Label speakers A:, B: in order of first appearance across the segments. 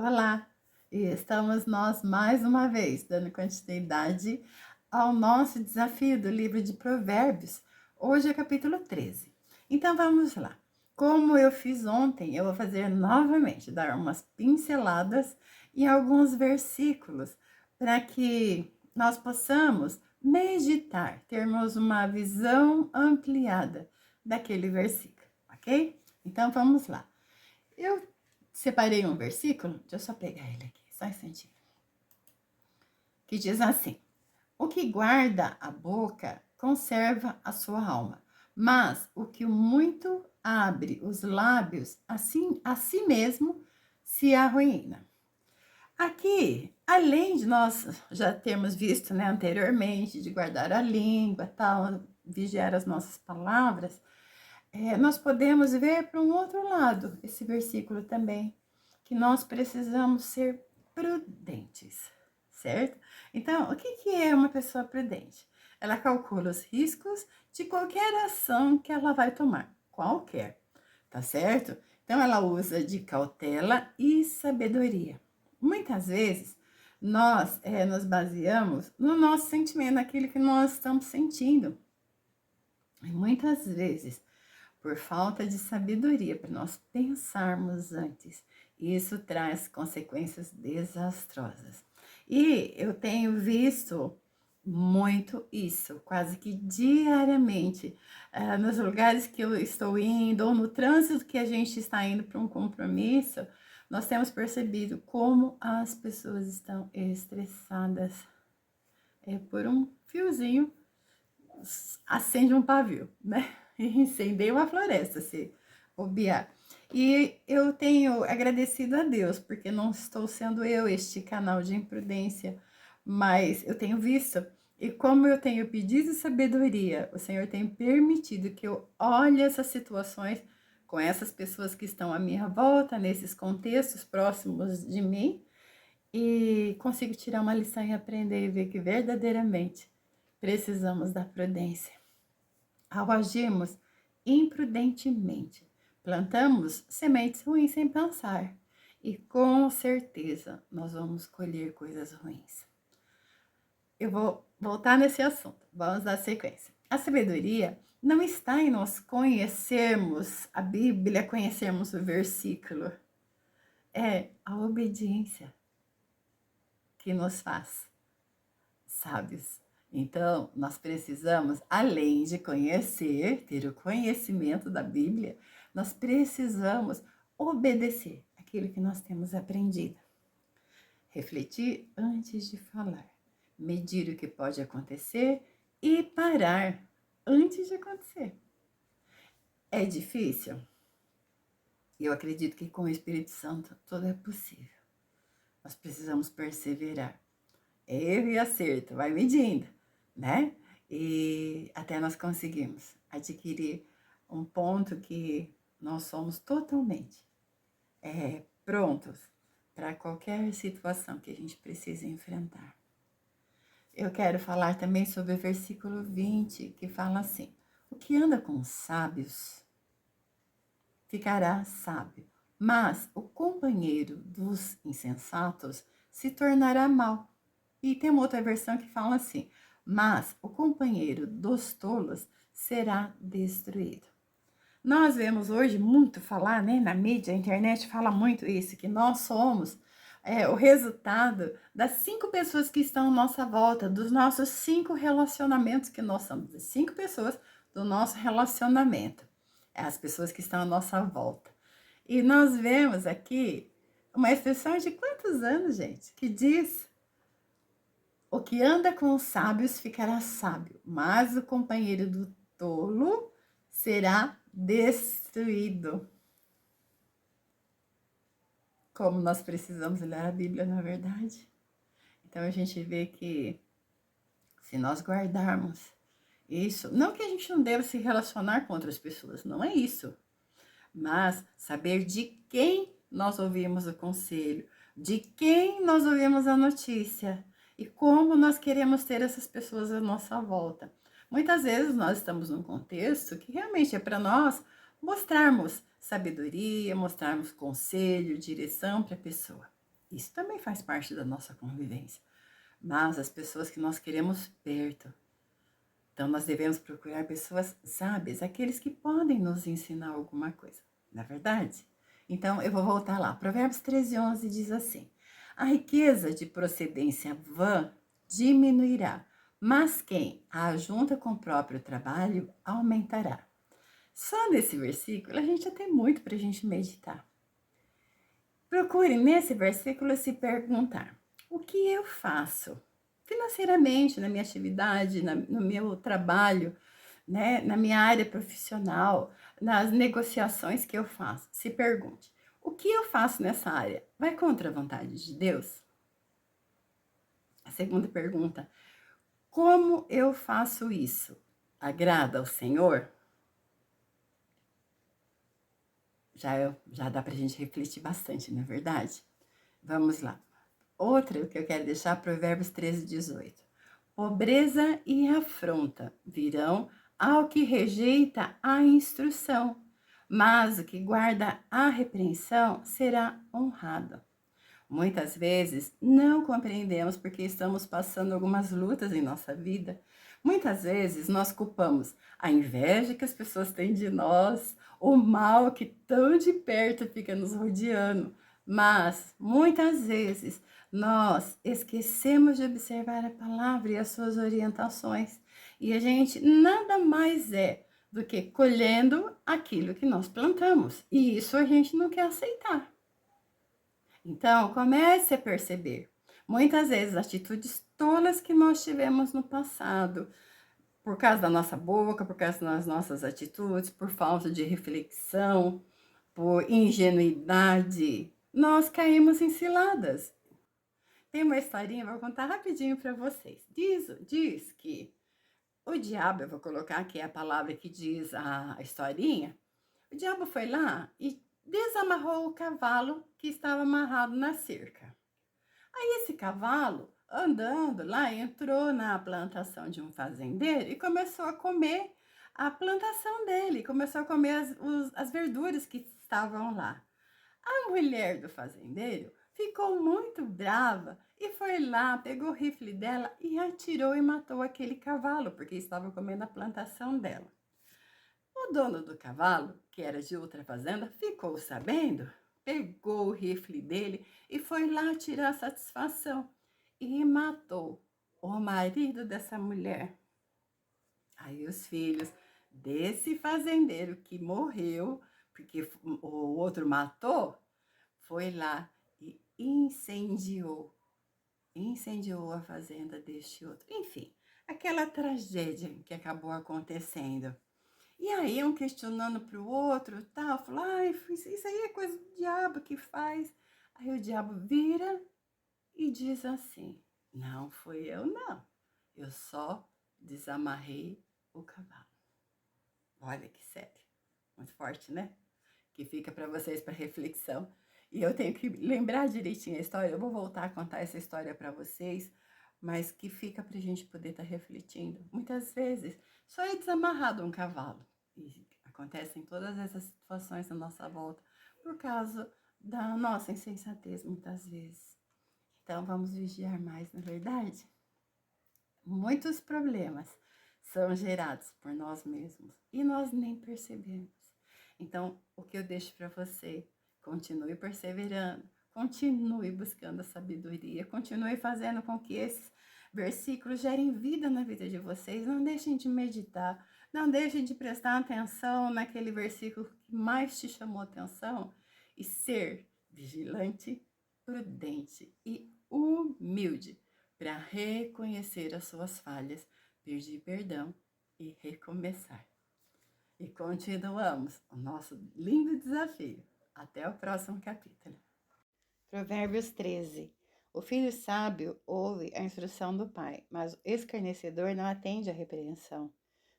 A: Olá, e estamos nós mais uma vez dando continuidade ao nosso desafio do livro de Provérbios. Hoje é capítulo 13. Então vamos lá. Como eu fiz ontem, eu vou fazer novamente, dar umas pinceladas em alguns versículos para que nós possamos meditar, termos uma visão ampliada daquele versículo, ok? Então vamos lá. Eu separei um versículo, deixa eu só pegar ele aqui, só um instantinho. Que diz assim: o que guarda a boca conserva a sua alma, mas o que muito abre os lábios, assim a si mesmo se arruína. Aqui, além de nós já termos visto, né, anteriormente, de guardar a língua, tal, vigiar as nossas palavras, nós podemos ver para um outro lado esse versículo também, que nós precisamos ser prudentes, certo? Então, o que é uma pessoa prudente? Ela calcula os riscos de qualquer ação que ela vai tomar, qualquer, tá certo? Então, ela usa de cautela e sabedoria. Muitas vezes, nós nos baseamos no nosso sentimento, naquilo que nós estamos sentindo. E muitas vezes por falta de sabedoria para nós pensarmos antes. Isso traz consequências desastrosas. E eu tenho visto muito isso, quase que diariamente, nos lugares que eu estou indo, ou no trânsito que a gente está indo para um compromisso, nós temos percebido como as pessoas estão estressadas. É por um fiozinho acende um pavio, né? E incendeia uma floresta, se bobear. E eu tenho agradecido a Deus, porque não estou sendo eu este canal de imprudência, mas eu tenho visto, e como eu tenho pedido sabedoria, o Senhor tem permitido que eu olhe essas situações com essas pessoas que estão à minha volta, nesses contextos próximos de mim, e consigo tirar uma lição e aprender e ver que verdadeiramente precisamos da prudência. Ao agirmos imprudentemente, plantamos sementes ruins sem pensar, e com certeza nós vamos colher coisas ruins. Eu vou voltar nesse assunto, vamos dar sequência. A sabedoria não está em nós conhecermos a Bíblia, conhecermos o versículo, é a obediência que nos faz sábios. Então, nós precisamos, além de conhecer, ter o conhecimento da Bíblia, nós precisamos obedecer aquilo que nós temos aprendido. Refletir antes de falar, medir o que pode acontecer e parar antes de acontecer. É difícil? Eu acredito que com o Espírito Santo tudo é possível. Nós precisamos perseverar. Erro e acerto, vai medindo, né? E até nós conseguimos adquirir um ponto que nós somos totalmente prontos para qualquer situação que a gente precise enfrentar. Eu quero falar também sobre o versículo 20, que fala assim: o que anda com os sábios ficará sábio, mas o companheiro dos insensatos se tornará mau. E tem uma outra versão que fala assim: mas o companheiro dos tolos será destruído. Nós vemos hoje muito falar, né, na mídia, a internet fala muito isso, que nós somos o resultado das 5 pessoas que estão à nossa volta, dos nossos 5 relacionamentos que nós somos, as 5 pessoas do nosso relacionamento, as pessoas que estão à nossa volta. E nós vemos aqui uma expressão de quantos anos, gente, que diz: o que anda com os sábios ficará sábio, mas o companheiro do tolo será destruído. Como nós precisamos ler a Bíblia, na verdade. Então a gente vê que se nós guardarmos isso, não que a gente não deva se relacionar com outras pessoas, não é isso. Mas saber de quem nós ouvimos o conselho, de quem nós ouvimos a notícia e como nós queremos ter essas pessoas à nossa volta. Muitas vezes nós estamos num contexto que realmente é para nós mostrarmos sabedoria, mostrarmos conselho, direção para a pessoa. Isso também faz parte da nossa convivência. Mas as pessoas que nós queremos perto, então nós devemos procurar pessoas sábias, aqueles que podem nos ensinar alguma coisa, não é verdade? Então eu vou voltar lá. Provérbios 13:11 diz assim: a riqueza de procedência vã diminuirá, mas quem a ajunta com o próprio trabalho aumentará. Só nesse versículo a gente já tem muito para a gente meditar. Procure nesse versículo se perguntar: o que eu faço financeiramente na minha atividade, no meu trabalho, né, na minha área profissional, nas negociações que eu faço? Se pergunte: o que eu faço nessa área vai contra a vontade de Deus? A segunda pergunta: como eu faço isso? Agrada ao Senhor? Já dá para a gente refletir bastante, não é verdade? Vamos lá. Outra que eu quero deixar, Provérbios 13:18. Pobreza e afronta virão ao que rejeita a instrução, mas o que guarda a repreensão será honrado. Muitas vezes não compreendemos porque estamos passando algumas lutas em nossa vida. Muitas vezes nós culpamos a inveja que as pessoas têm de nós, o mal que tão de perto fica nos rodeando. Mas muitas vezes nós esquecemos de observar a palavra e as suas orientações. E a gente nada mais é do que colhendo aquilo que nós plantamos. E isso a gente não quer aceitar. Então, comece a perceber. Muitas vezes, atitudes tolas que nós tivemos no passado, por causa da nossa boca, por causa das nossas atitudes, por falta de reflexão, por ingenuidade, nós caímos em ciladas. Tem uma historinha, vou contar rapidinho para vocês. Diz que o diabo, eu vou colocar aqui a palavra que diz a historinha, o diabo foi lá e desamarrou o cavalo que estava amarrado na cerca. Aí esse cavalo, andando lá, entrou na plantação de um fazendeiro e começou a comer a plantação dele, começou a comer as verduras que estavam lá. A mulher do fazendeiro ficou muito brava e foi lá, pegou o rifle dela e atirou e matou aquele cavalo, porque estava comendo a plantação dela. O dono do cavalo, que era de outra fazenda, ficou sabendo, pegou o rifle dele e foi lá tirar satisfação e matou o marido dessa mulher. Aí os filhos desse fazendeiro que morreu, porque o outro matou, foi lá e incendiou a fazenda deste outro. Enfim, aquela tragédia que acabou acontecendo. E aí, um questionando para o outro, tal, falou, ai, isso aí é coisa do diabo que faz. Aí o diabo vira e diz assim, não fui eu, não. Eu só desamarrei o cavalo. Olha que sério. Muito forte, né? Que fica para vocês para reflexão. E eu tenho que lembrar direitinho a história. Eu vou voltar a contar essa história para vocês, mas que fica para a gente poder estar refletindo. Muitas vezes, só é desamarrado um cavalo. E acontecem todas essas situações à nossa volta por causa da nossa insensatez, muitas vezes. Então, vamos vigiar mais, não é verdade? Muitos problemas são gerados por nós mesmos e nós nem percebemos. Então, o que eu deixo para você, continue perseverando, continue buscando a sabedoria, continue fazendo com que esses versículos gerem vida na vida de vocês. Não deixem de meditar, não deixem de prestar atenção naquele versículo que mais te chamou atenção e ser vigilante, prudente e humilde para reconhecer as suas falhas, pedir perdão e recomeçar. E continuamos o nosso lindo desafio. Até o próximo capítulo. Provérbios 13. O filho sábio ouve a instrução do pai, mas o escarnecedor não atende à repreensão.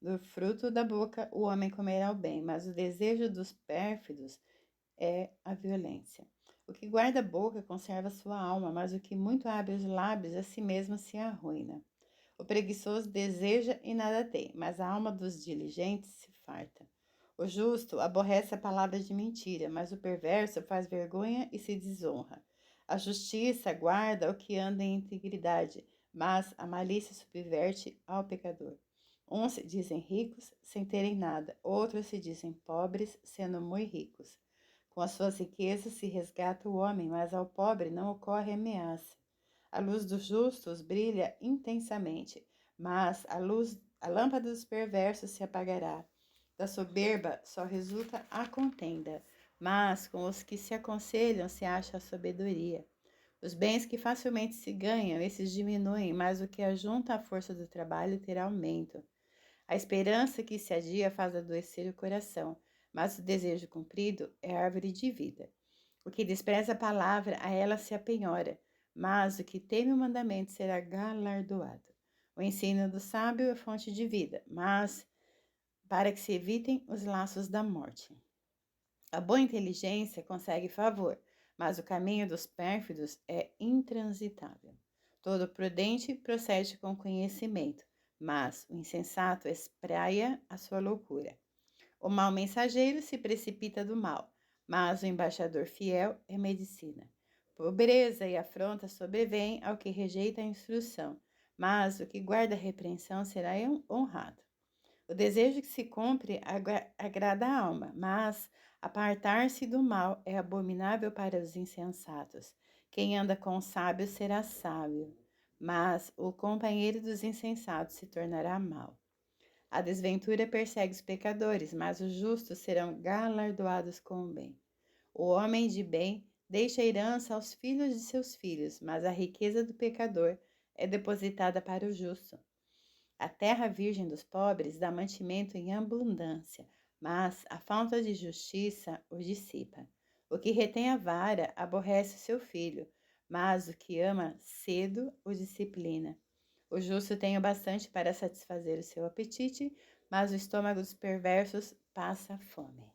A: Do fruto da boca o homem comerá o bem, mas o desejo dos pérfidos é a violência. O que guarda a boca conserva sua alma, mas o que muito abre os lábios a si mesmo se arruína. O preguiçoso deseja e nada tem, mas a alma dos diligentes se farta. O justo aborrece a palavra de mentira, mas o perverso faz vergonha e se desonra. A justiça guarda o que anda em integridade, mas a malícia subverte ao pecador. Uns se dizem ricos sem terem nada, outros se dizem pobres, sendo muito ricos. Com as suas riquezas se resgata o homem, mas ao pobre não ocorre ameaça. A luz dos justos brilha intensamente, mas a lâmpada dos perversos se apagará. Da soberba só resulta a contenda, mas com os que se aconselham se acha a sabedoria. Os bens que facilmente se ganham, esses diminuem, mas o que ajunta à força do trabalho terá aumento. A esperança que se adia faz adoecer o coração, mas o desejo cumprido é árvore de vida. O que despreza a palavra, a ela se apenhora, mas o que teme o mandamento será galardoado. O ensino do sábio é fonte de vida, mas para que se evitem os laços da morte. A boa inteligência consegue favor, mas o caminho dos pérfidos é intransitável. Todo prudente procede com conhecimento, mas o insensato espraia a sua loucura. O mau mensageiro se precipita do mal, mas o embaixador fiel é medicina. Pobreza e afronta sobrevêm ao que rejeita a instrução, mas o que guarda a repreensão será honrado. O desejo que se cumpre agrada a alma, mas apartar-se do mal é abominável para os insensatos. Quem anda com os sábios será sábio, mas o companheiro dos insensatos se tornará mau. A desventura persegue os pecadores, mas os justos serão galardoados com o bem. O homem de bem deixa a herança aos filhos de seus filhos, mas a riqueza do pecador é depositada para o justo. A terra virgem dos pobres dá mantimento em abundância, mas a falta de justiça o dissipa. O que retém a vara aborrece o seu filho, mas o que ama cedo o disciplina. O justo tem o bastante para satisfazer o seu apetite, mas o estômago dos perversos passa fome.